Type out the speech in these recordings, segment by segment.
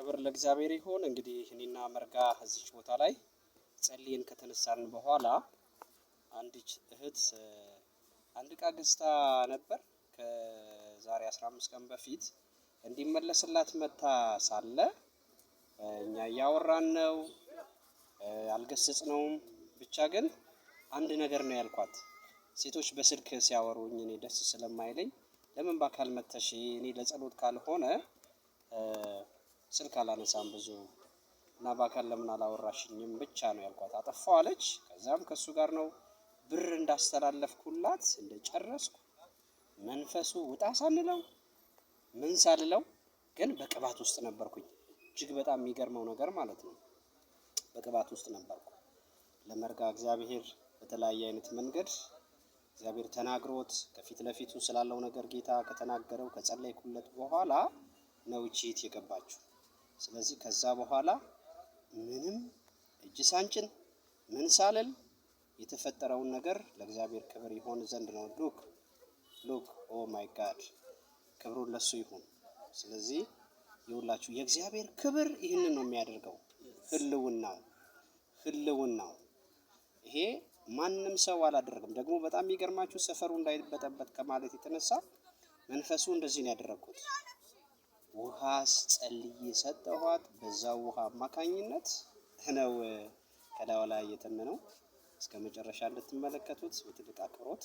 ክብር ለእግዚአብሔር ይሁን። እንግዲህ እኔና መርጋ እዚች ቦታ ላይ ጸልየን ከተነሳን በኋላ አንዲት እህት አንድ ዕቃ ገዝታ ነበር። ከዛሬ 15 ቀን በፊት እንዲመለስላት መታ ሳለ እኛ እያወራን ነው፣ አልገሰጽነውም። ብቻ ግን አንድ ነገር ነው ያልኳት። ሴቶች በስልክ ሲያወሩኝ እኔ ደስ ስለማይለኝ ለምን በአካል መተሽ እኔ ለጸሎት ካልሆነ ስልክ አላነሳም ብዙ እና በአካል ለምን አላወራሽኝም ብቻ ነው ያልኳት። አጠፋው አለች። ከዛም ከሱ ጋር ነው ብር እንዳስተላለፍኩላት እንደጨረስኩ መንፈሱ ውጣ ሳንለው ምን ሳልለው ግን በቅባት ውስጥ ነበርኩኝ። እጅግ በጣም የሚገርመው ነገር ማለት ነው በቅባት ውስጥ ነበርኩ። ለመርጋ እግዚአብሔር በተለያየ አይነት መንገድ እግዚአብሔር ተናግሮት ከፊት ለፊቱ ስላለው ነገር ጌታ ከተናገረው ከጸለይኩለት በኋላ ነው እቺት የገባችው። ስለዚህ ከዛ በኋላ ምንም እጅ ሳንጭን ምን ሳልል የተፈጠረውን ነገር ለእግዚአብሔር ክብር ይሆን ዘንድ ነው። ሉክ ኦ ማይ ጋድ ክብሩን ለሱ ይሁን። ስለዚህ ይውላችሁ የእግዚአብሔር ክብር ይህንን ነው የሚያደርገው። ህልውናው ይሄ ማንም ሰው አላደረገም። ደግሞ በጣም የሚገርማችሁ ሰፈሩ እንዳይበጠበጥ ከማለት የተነሳ መንፈሱ እንደዚህ ነው ያደረኩት። ውሃ ጸልዬ ሰጠኋት። በዛው ውሃ አማካኝነት ነው ከላዩ ላይ የተመነው። እስከ መጨረሻ እንድትመለከቱት በትልቅ አክብሮት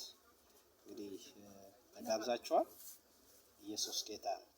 እንግዲህ ተጋብዛችኋል። ኢየሱስ ጌታ ነው።